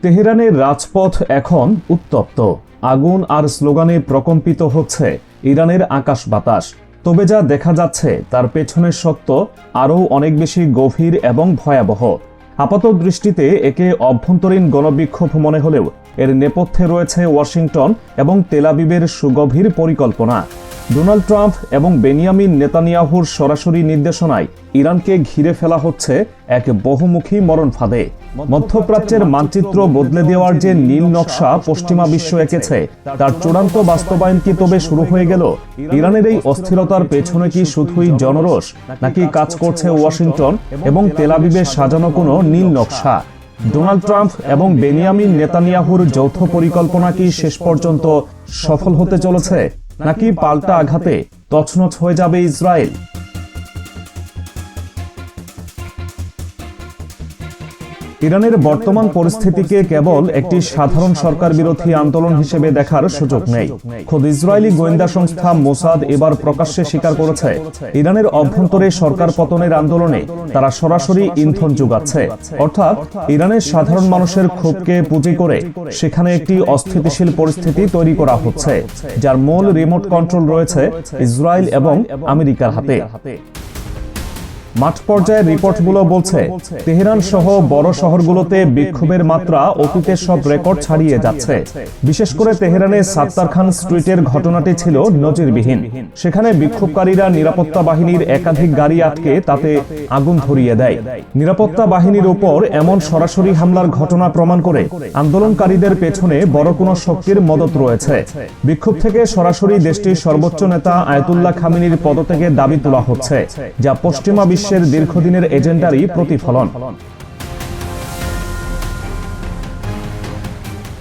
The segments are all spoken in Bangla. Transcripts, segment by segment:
তেহরানের রাজপথ এখন উত্তপ্ত। আগুন আর স্লোগানে প্রকম্পিত হচ্ছে ইরানের আকাশ বাতাস। তবে যা দেখা যাচ্ছে তার পেছনের সত্য আরও অনেক বেশি গভীর এবং ভয়াবহ। আপাত দৃষ্টিতে একে অভ্যন্তরীণ গণবিক্ষোভ মনে হলেও এর নেপথ্যে রয়েছে ওয়াশিংটন এবং তেল আবিবের সুগভীর পরিকল্পনা। ডোনাল্ড ট্রাম্প এবং বেনিয়ামিন নেতানিয়াহুর সরাসরি নির্দেশনায় ইরানকে ঘিরে ফেলা হচ্ছে এক বহুমুখী মরণ ফাঁদে। মধ্যপ্রাচ্যের মানচিত্র বদলে দেওয়ার যে নীল নকশা পশ্চিমা বিশ্ব এঁকেছে তার চূড়ান্ত বাস্তবায়ন কি তবে শুরু হয়ে গেল? ইরানের এই অস্থিরতার পেছনে কি শুধুই জনরোষ, নাকি কাজ করছে ওয়াশিংটন এবং তেল আবিবের সাজানো কোনো নীল নকশা? ডোনাল্ড ট্রাম্প এবং বেনিয়ামিন নেতানিয়াহুর যৌথ পরিকল্পনা কি শেষ পর্যন্ত সফল হতে চলেছে, নাকি পাল্টা আঘাতে তছনছ হয়ে যাবে ইসরায়েল? ইরানের বর্তমান পরিস্থিতিকে কেবল একটি সাধারণ সরকার বিরোধী আন্দোলন হিসেবে দেখার সুযোগ নেই। খোদ ইসরায়েলি গোয়েন্দা সংস্থা মোসাদ এবার প্রকাশ্যে স্বীকার করেছে, ইরানের অভ্যন্তরে সরকার পতনের আন্দোলনে তারা সরাসরি ইন্ধন যোগাচ্ছে। অর্থাৎ ইরানের সাধারণ মানুষের ক্ষোভকে পুঁজি করে সেখানে একটি অস্থিতিশীল পরিস্থিতি তৈরি করা হচ্ছে, যার মূল রিমোট কন্ট্রোল রয়েছে ইসরায়েল এবং আমেরিকার হাতে। মাঠ পর্যায়ের রিপোর্টগুলো বলছে, তেহরান সহ বড় শহরগুলোতে বিক্ষোভের মাত্রা অতীতের সব রেকর্ড ছাড়িয়ে যাচ্ছে। বিশেষ করে তেহরানের সাত্তার খান স্ট্রিটের ঘটনাটি ছিল নজিরবিহীন। সেখানে বিক্ষোভকারীরা নিরাপত্তা বাহিনীর একাধিক গাড়ি আটকে তাতে আগুন ধরিয়ে দেয়। নিরাপত্তা বাহিনীর উপর এমন সরাসরি হামলার ঘটনা প্রমাণ করে আন্দোলনকারীদের পেছনে বড় কোনো শক্তির মদত রয়েছে। বিক্ষোভ থেকে সরাসরি দেশটির সর্বোচ্চ নেতা আয়াতুল্লাহ খামেনির পদত্যাগের দাবি তোলা হচ্ছে, যা পশ্চিমা বিশ্বের দীর্ঘদিনের এজেন্ডারই প্রতিফলন।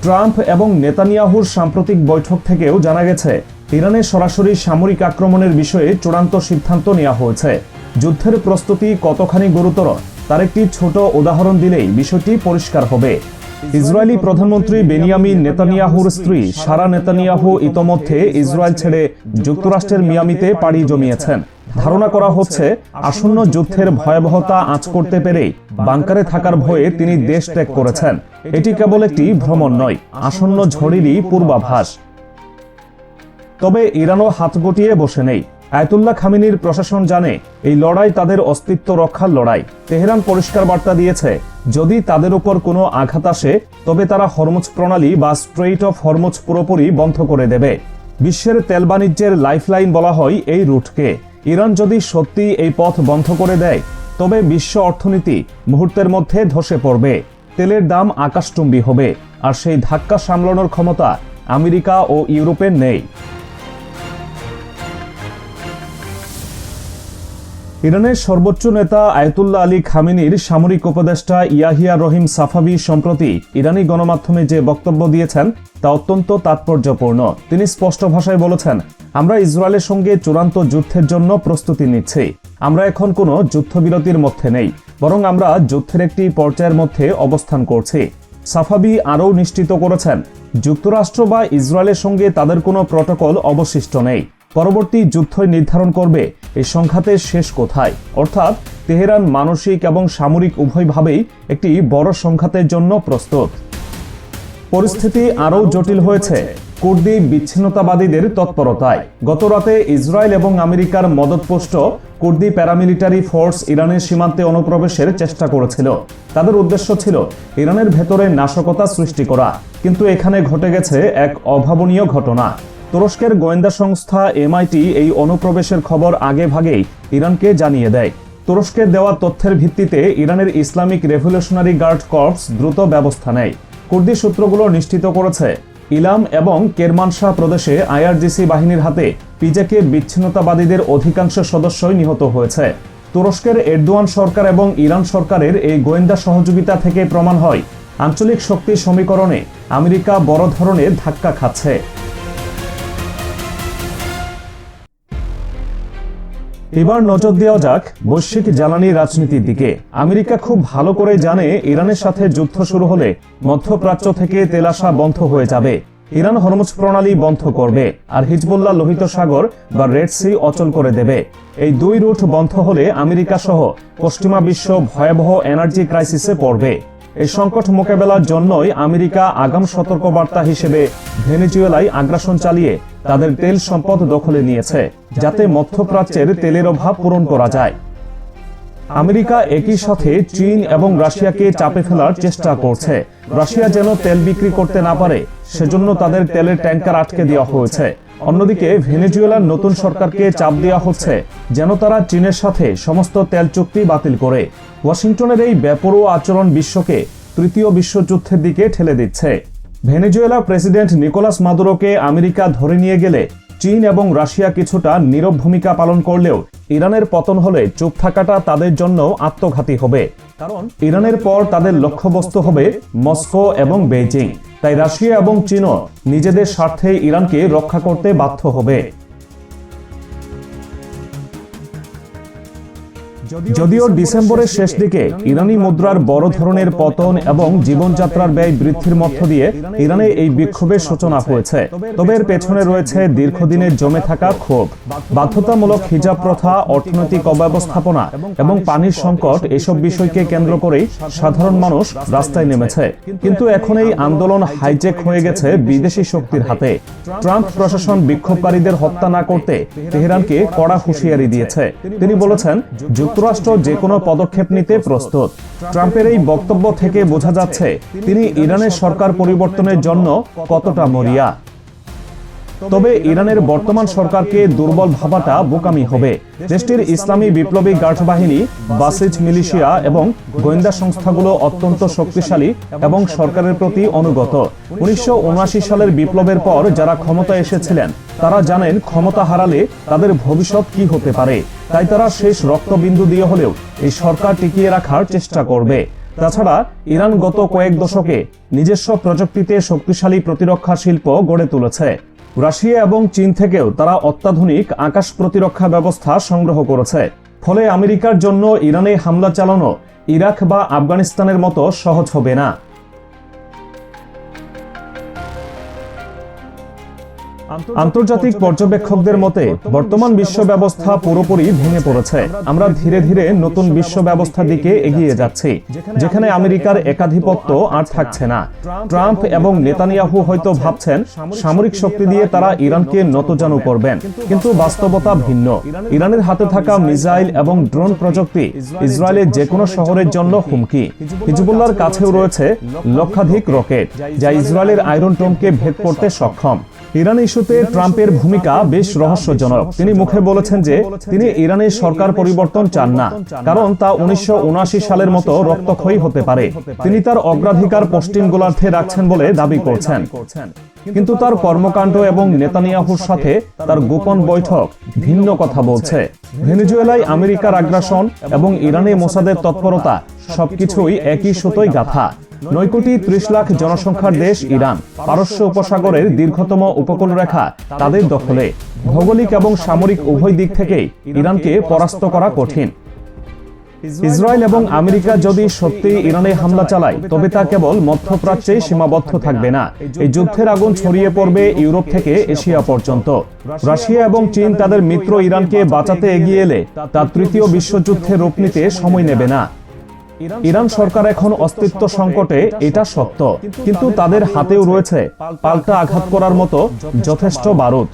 ট্রাম্প এবং নেতানিয়াহুর সাম্প্রতিক বৈঠক থেকেও জানা গেছে, ইরানের সরাসরি সামরিক আক্রমণের বিষয়ে চূড়ান্ত সিদ্ধান্ত নেওয়া হয়েছে। যুদ্ধের প্রস্তুতি কতখানি গুরুতর তার একটি ছোট উদাহরণ দিলেই বিষয়টি পরিষ্কার হবে। ইসরায়েলি প্রধানমন্ত্রী বেনিয়ামিন নেতানিয়াহুর স্ত্রী সারা নেতানিয়াহু ইতোমধ্যে ইসরায়েল ছেড়ে যুক্তরাষ্ট্রের মিয়ামিতে পাড়ি জমিয়েছেন। ধারণা করা হচ্ছে, আসন্ন যুদ্ধের ভয়াবহতা আঁচ করতে পেরেই বাংকারে থাকার ভয়ে তিনি দেশ ত্যাগ করেছেন। এটি কেবল একটি ভ্রমণ নয়, আসন্ন ঝড়েরই পূর্বাভাস। তবে ইরানও হাত গুটিয়ে বসে নেই। আয়াতুল্লাহ খামেনির প্রশাসন জানে এই লড়াই তাদের অস্তিত্ব রক্ষার লড়াই। তেহরান পরিষ্কার বার্তা দিয়েছে, যদি তাদের উপর কোনো আঘাত আসে তবে তারা হরমুজ প্রণালী বা স্ট্রেইট অফ হরমুজ পুরোপুরি বন্ধ করে দেবে। বিশ্বের তেল বাণিজ্যের লাইফলাইন বলা হয় এই রুটকে। ইরান যদি সত্যি এই পথ বন্ধ করে দেয় তবে বিশ্ব অর্থনীতি মুহূর্তের মধ্যে ধসে পড়বে। তেলের দাম আকাশচুম্বী হবে, আর সেই ধাক্কা সামলানোর ক্ষমতা আমেরিকা ও ইউরোপের নেই। ইরানের সর্বোচ্চ নেতা আয়াতুল্লাহ আলী খামেনির সামরিক উপদেষ্টা ইয়াহিয়া রহিম সাফাভি সম্প্রতি ইরানি গণমাধ্যমে যে বক্তব্য দিয়েছেন তা অত্যন্ত তাৎপর্যপূর্ণ। তিনি স্পষ্ট ভাষায় বলেছেন, আমরা ইসরায়েলের সঙ্গে চূড়ান্ত যুদ্ধের জন্য প্রস্তুতি নিচ্ছি। আমরা এখন কোনো যুদ্ধবিরতির মধ্যে নেই, বরং আমরা যুদ্ধের একটি পর্যায়ের মধ্যে অবস্থান করছি। সাফাভি আরও নিশ্চিত করেছেন, যুক্তরাষ্ট্র বা ইসরায়েলের সঙ্গে তাদের কোনো প্রটোকল অবশিষ্ট নেই। পরবর্তী যুদ্ধই নির্ধারণ করবে এই সংঘাতের শেষ কোথায়। অর্থাৎ তেহরান মানসিক এবং সামরিক উভয়ভাবেই একটি বড় সংঘাতের জন্য প্রস্তুত। পরিস্থিতি আরও জটিল হয়েছে কুর্দি বিচ্ছিন্নতাবাদীদের তৎপরতায়। গতরাতে ইসরায়েল এবং আমেরিকার মদতপুষ্ট কুর্দি প্যারামিলিটারি ফোর্স ইরানের সীমান্তে অনুপ্রবেশের চেষ্টা করেছিল। তাদের উদ্দেশ্য ছিল ইরানের ভেতরে নাশকতা সৃষ্টি করা। কিন্তু এখানে ঘটে গেছে এক অভাবনীয় ঘটনা। তুরস্কের গোয়েন্দা সংস্থা MIT এই অনুপ্রবেশের খবর আগে ভাগেই ইরানকে জানিয়ে দেয়। তুরস্কের দেওয়া তথ্যের ভিত্তিতে ইরানের ইসলামিক রেভলিউশনারি গার্ড কর্পস দ্রুত ব্যবস্থা নেয়। কুর্দি সূত্রগুলো নিশ্চিত করেছে, ইলাম এবং কেরমানশাহ প্রদেশে IRGC বাহিনীর হাতে পিজেকে বিচ্ছিন্নতাবাদীদের অধিকাংশ সদস্যই নিহত হয়েছে। তুরস্কের এরদোয়ান সরকার এবং ইরান সরকারের এই গোয়েন্দা সহযোগিতা থেকে প্রমাণ হয়, আঞ্চলিক শক্তি সমীকরণে আমেরিকা বড় ধরনের ধাক্কা খাচ্ছে। এবার নজর দেওয়া যাক বৈশ্বিক জ্বালানি রাজনীতির দিকে। আমেরিকা খুব ভালো করে জানে, ইরানের সাথে যুদ্ধ শুরু হলে মধ্যপ্রাচ্য থেকে তেল আসা বন্ধ হয়ে যাবে। ইরান হরমুজ প্রণালী বন্ধ করবে, আর হিজবুল্লাহ লোহিত সাগর বা রেড সি অচল করে দেবে। এই দুই রুট বন্ধ হলে আমেরিকা সহ পশ্চিমা বিশ্ব ভয়াবহ এনার্জি ক্রাইসিসে পড়বে। এই সংকট মোকাবেলার জন্যই আমেরিকা আগাম সতর্কবার্তা হিসেবে ভেনেজুয়েলায় আগ্রাসন চালিয়ে তাদের তেল সম্পদ দখলে নিয়েছে, যাতে মধ্যপ্রাচ্যের তেলের অভাব পূরণ করা যায়। আমেরিকা একই সাথে চীন এবং রাশিয়াকে চাপে ফেলার চেষ্টা করছে। রাশিয়া যেন তেল বিক্রি করতে না পারে, সেজন্য তাদের তেলের ট্যাঙ্কার আটকে দেওয়া হয়েছে। অন্যদিকে ভেনেজুয়েলার নতুন সরকারকে চাপ দেওয়া হচ্ছে যেন তারা চীনের সাথে সমস্ত তেল চুক্তি বাতিল করে। ওয়াশিংটনের এই বেপরোয়া আচরণ বিশ্বকে তৃতীয় বিশ্বযুদ্ধের দিকে ঠেলে দিচ্ছে। ভেনেজুয়েলা প্রেসিডেন্ট নিকোলাস মাদুরোকে আমেরিকা ধরে নিয়ে গেলে চীন এবং রাশিয়া কিছুটা নীরব ভূমিকা পালন করলেও ইরানের পতন হলে চুপ থাকাটা তাদের জন্য আত্মঘাতী হবে, কারণ ইরানের পর তাদের লক্ষ্যবস্তু হবে মস্কো এবং বেইজিং। তাই রাশিয়া এবং চীনও নিজেদের স্বার্থে ইরানকে রক্ষা করতে বাধ্য হবে। যদিও ডিসেম্বরের শেষ দিকে ইরানি মুদ্রার বড় ধরনের পতন এবং জীবনযাত্রার ব্যয় বৃদ্ধির মধ্য দিয়ে ইরানে এই বিক্ষোভের সূচনা হয়েছে, তবে এর পেছনে রয়েছে দীর্ঘদিনের জমে থাকা ক্ষোভ। বাধ্যতামূলক হিজাব প্রথা, অর্থনৈতিক অব্যবস্থাপনা এবং পানির সংকট, এসব বিষয়কে কেন্দ্র করেই সাধারণ মানুষ রাস্তায় নেমেছে। কিন্তু এখন এই আন্দোলন হাইজ্যাক হয়ে গেছে বিদেশি শক্তির হাতে। ট্রাম্প প্রশাসন বিক্ষোভকারীদের হত্যা না করতে তেহরানকে কড়া হুঁশিয়ারি দিয়েছে। তিনি বলেছেন, যুক্তরাষ্ট্র যে কোনো পদক্ষেপ নিতে প্রস্তুত। ট্রাম্পের এই বক্তব্য থেকে বোঝা যাচ্ছে তিনি ইরানের সরকার পরিবর্তনের জন্য কতটা মরিয়া। তবে ইরানের বর্তমান সরকারকে দুর্বল ভাবাটা বোকামি হবে। দেশটির ইসলামী বিপ্লবী গার্ড বাহিনী, বাসিজ মিলিশিয়া এবং গোয়েন্দা সংস্থাগুলো অত্যন্ত শক্তিশালী এবং সরকারের প্রতি অনুগত। 1979 সালের বিপ্লবের পর যারা ক্ষমতায় এসেছিলেন তারা জানেন ক্ষমতা হারালে তাদের ভবিষ্যৎ কি হতে পারে। তাই তারা শেষ রক্তবিন্দু দিয়ে হলেও এই সরকার টিকিয়ে রাখার চেষ্টা করবে। তাছাড়া ইরান গত কয়েক দশকে নিজস্ব প্রযুক্তিতে শক্তিশালী প্রতিরক্ষা শিল্প গড়ে তুলেছে। রাশিয়া এবং চীন থেকেও তারা অত্যাধুনিক আকাশ প্রতিরক্ষা ব্যবস্থা সংগ্রহ করেছে। ফলে আমেরিকার জন্য ইরানে হামলা চালানো ইরাক বা আফগানিস্তানের মতো সহজ হবে না। আন্তর্জাতিক পর্যবেক্ষকদের মতে বর্তমান বিশ্ব ব্যবস্থা পুরোপুরি ভেঙে পড়েছে। আমরা ধীরে ধীরে নতুন বিশ্ব ব্যবস্থার দিকে এগিয়ে যাচ্ছি, যেখানে আমেরিকার একাধিপত্য আর থাকছে না। ট্রাম্প এবং নেতানিয়াহু হয়তো ভাবছেন সামরিক শক্তি দিয়ে তারা ইরানকে নতজানু করবেন, কিন্তু বাস্তবতা ভিন্ন। ইরানের হাতে থাকা মিসাইল এবং ড্রোন প্রযুক্তি ইসরায়েলের যে কোনো শহরের জন্য হুমকি। হিজবুল্লাহর কাছেও রয়েছে লক্ষাধিক রকেট, যা ইসরায়েলের আয়রন ডোমকে ভেদ করতে সক্ষম। ইরান ইস্যুতে ট্রাম্পের ভূমিকা বেশ রহস্যজনক। তিনি মুখে বলেছেন যে তিনি ইরানের সরকার পরিবর্তন চান না, কারণ তা 1979 সালের মতো রক্তক্ষয়ী হতে পারে। তিনি তার অগ্রাধিকার পশ্চিম গোলার্ধে রাখছেন বলে দাবি করছেন। কিন্তু তার কর্মকাণ্ড এবং নেতানিয়াহুর সাথে তার গোপন বৈঠক ভিন্ন কথা বলছে। ভেনেজুয়েলায় আমেরিকার আগ্রাসন এবং ইরানে মোসাদের তৎপরতা সবকিছুই একই সুতোয় গাঁথা। 9 কোটি 30 লাখ জনসংখ্যার দেশ ইরান। পারস্য উপসাগরের দীর্ঘতম উপকূল রেখা তাদের দখলে। ভৌগোলিক এবং সামরিক উভয় দিক থেকেই ইরানকে পরাস্ত করা কঠিন। ইসরায়েল এবং আমেরিকা যদি সত্যি ইরানে হামলা চালায়, তবে তা কেবল মধ্যপ্রাচ্যেই সীমাবদ্ধ থাকবে না। এই যুদ্ধের আগুন ছড়িয়ে পড়বে ইউরোপ থেকে এশিয়া পর্যন্ত। রাশিয়া এবং চীন তাদের মিত্র ইরানকে বাঁচাতে এগিয়ে এলে তা তৃতীয় বিশ্বযুদ্ধে রূপ নিতে সময় নেবে না। ইরান সরকার এখন অস্তিত্ব সংকটে, এটা সত্য, কিন্তু তাদের হাতেও রয়েছে পাল্টা আঘাত করার মতো যথেষ্ট বারুদ।